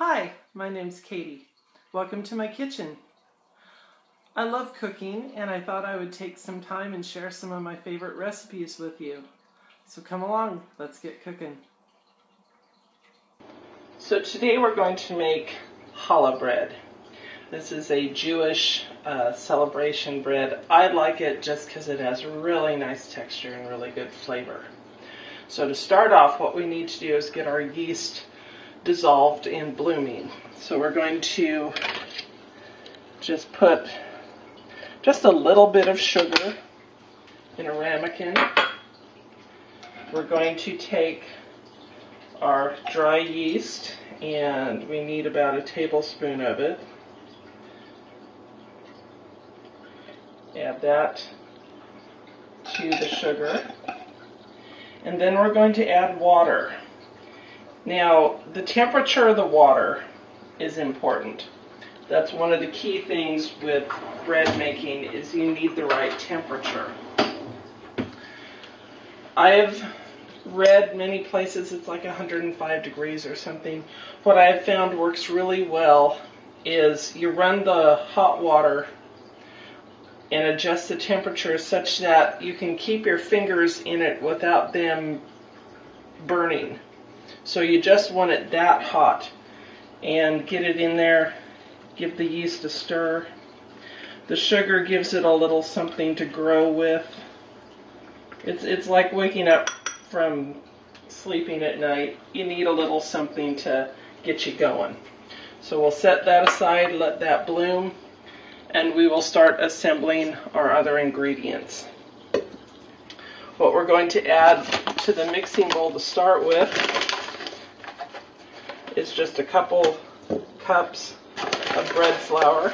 Hi, my name's Katie. Welcome to my kitchen. I love cooking and I thought I would take some time and share some of my favorite recipes with you. So come along, let's get cooking. So today we're going to make challah bread. This is a Jewish celebration bread. I like it just because it has really nice texture and really good flavor. So to start off, what we need to do is get our yeast dissolved and blooming. So we're going to just put just a little bit of sugar in a ramekin. We're going to take our dry yeast, and we need about a tablespoon of it. Add that to the sugar. And then we're going to add water. Now, the temperature of the water is important. That's one of the key things with bread making, is you need the right temperature. I've read many places it's like 105 degrees or something. What I've found works really well is you run the hot water and adjust the temperature such that you can keep your fingers in it without them burning. So you just want it that hot, and get it in there, give the yeast a stir. The sugar gives it a little something to grow with. It's like waking up from sleeping at night. You need a little something to get you going. So we'll set that aside, let that bloom, and we will start assembling our other ingredients. What we're going to add to the mixing bowl to start with is just a couple cups of bread flour.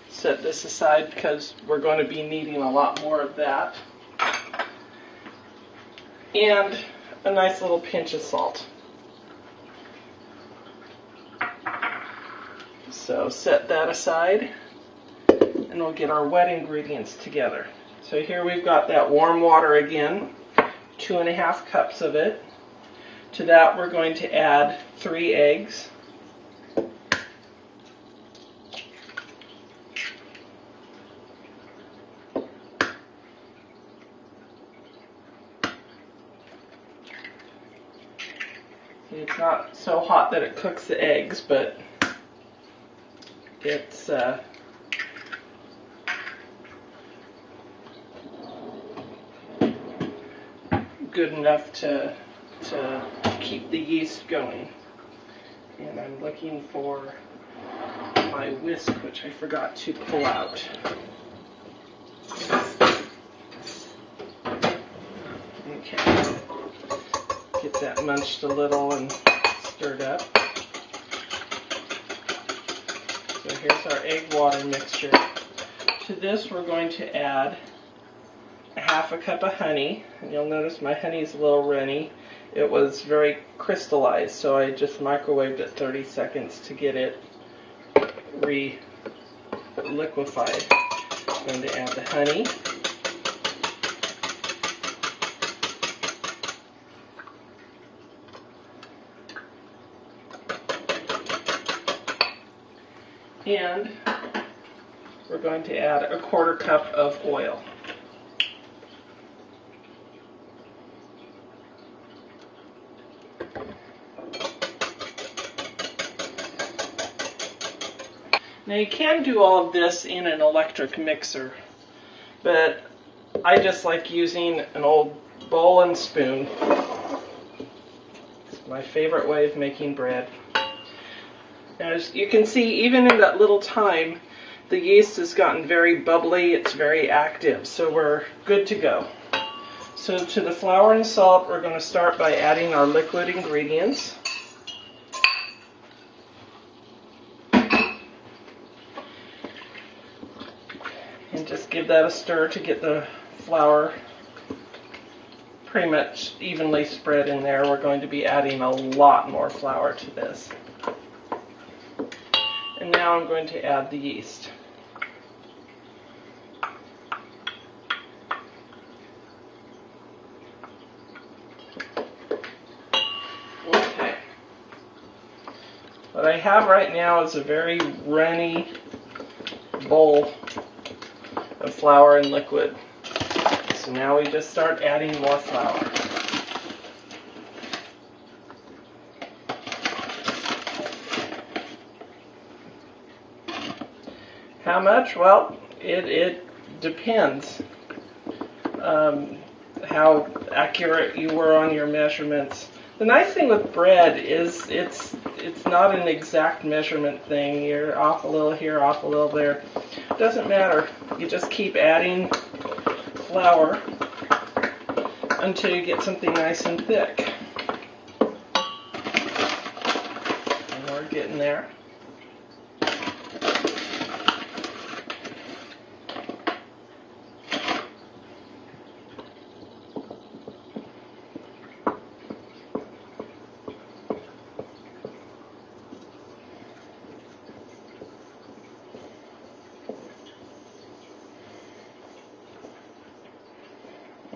Set this aside because we're going to be needing a lot more of that. And a nice little pinch of salt. So set that aside, and we'll get our wet ingredients together. So here we've got that warm water again, 2½ cups of it. To that we're going to add 3 eggs. It's not so hot that it cooks the eggs, but it's good enough to keep the yeast going. And I'm looking for my whisk, which I forgot to pull out. Okay. Get that munched a little and stirred up. So here's our egg water mixture. To this we're going to add ½ cup of honey. And you'll notice my honey is a little runny. It was very crystallized, so I just microwaved it 30 seconds to get it re-liquefied. I'm going to add the honey. And we're going to add a ¼ cup of oil. Now you can do all of this in an electric mixer, but I just like using an old bowl and spoon. It's my favorite way of making bread. As you can see, even in that little time, the yeast has gotten very bubbly, it's very active, so we're good to go. So to the flour and salt, we're going to start by adding our liquid ingredients. And just give that a stir to get the flour pretty much evenly spread in there. We're going to be adding a lot more flour to this. And now I'm going to add the yeast. What I have right now is a very runny bowl of flour and liquid. So now we just start adding more flour. How much? Well, it depends how accurate you were on your measurements. The nice thing with bread is it's not an exact measurement thing. You're off a little here, off a little there. It doesn't matter. You just keep adding flour until you get something nice and thick. And we're getting there.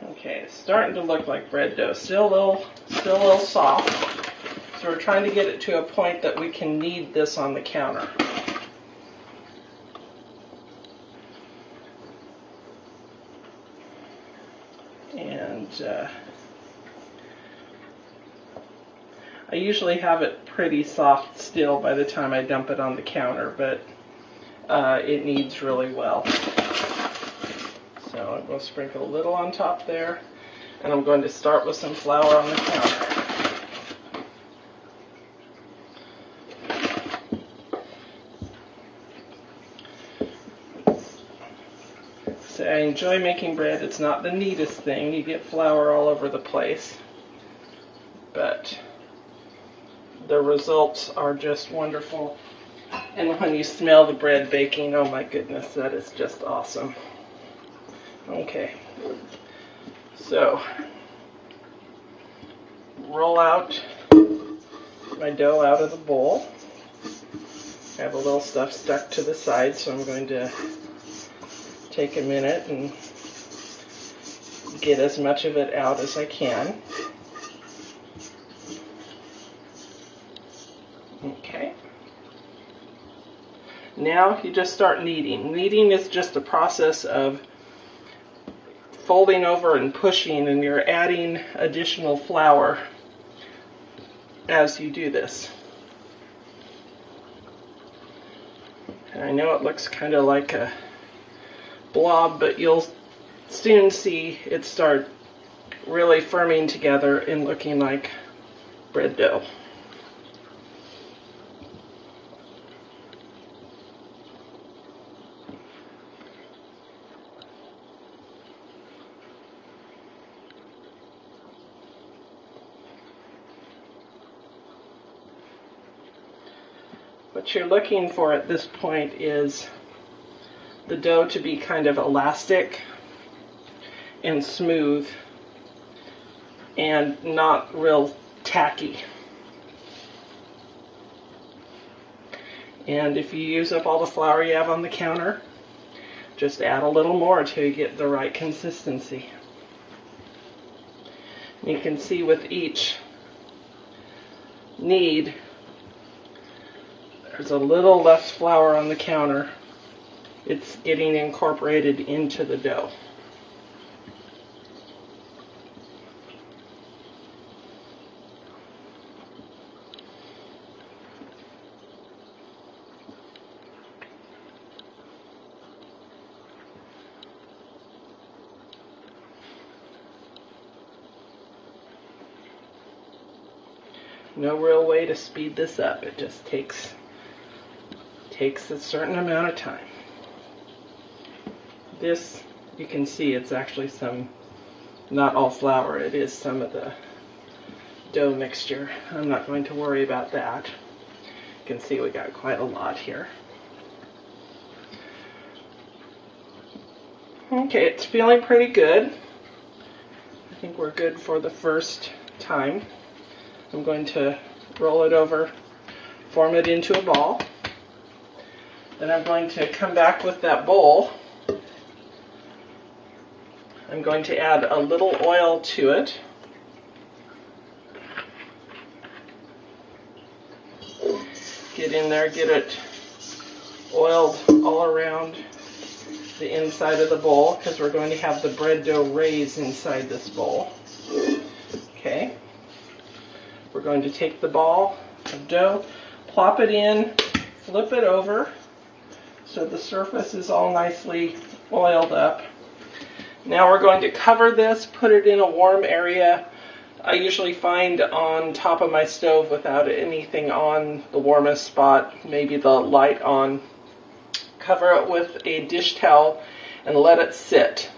Okay, it's starting to look like bread dough. Still a little soft. So we're trying to get it to a point that we can knead this on the counter. And I usually have it pretty soft still by the time I dump it on the counter, but it kneads really well. So I'm going to sprinkle a little on top there, and I'm going to start with some flour on the counter. So I enjoy making bread. It's not the neatest thing. You get flour all over the place, but the results are just wonderful. And when you smell the bread baking, oh my goodness, that is just awesome. Okay, so roll out my dough out of the bowl. I have a little stuff stuck to the side, so I'm going to take a minute and get as much of it out as I can. Okay. Now you just start kneading. Kneading is just a process of folding over and pushing, and you're adding additional flour as you do this. And I know it looks kind of like a blob, but you'll soon see it start really firming together and looking like bread dough. What you're looking for at this point is the dough to be kind of elastic and smooth and not real tacky. And if you use up all the flour you have on the counter, just add a little more till you get the right consistency. You can see with each knead, there's a little less flour on the counter. It's getting incorporated into the dough. No real way to speed this up. It just takes a certain amount of time. This, you can see it's actually some, not all flour, it is some of the dough mixture. I'm not going to worry about that. You can see we got quite a lot here. Okay, it's feeling pretty good. I think we're good for the first time. I'm going to roll it over, form it into a ball. Then I'm going to come back with that bowl. I'm going to add a little oil to it. get in there, get it oiled all around the inside of the bowl, because we're going to have the bread dough raise inside this bowl. Okay. We're going to take the ball of dough, plop it in, flip it over so the surface is all nicely oiled up. Now we're going to cover this, put it in a warm area. I usually find on top of my stove without anything on the warmest spot, maybe the light on. Cover it with a dish towel and let it sit.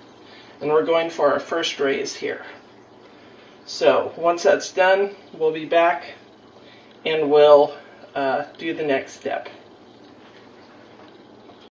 And we're going for our first raise here. So once that's done, we'll be back and we'll do the next step.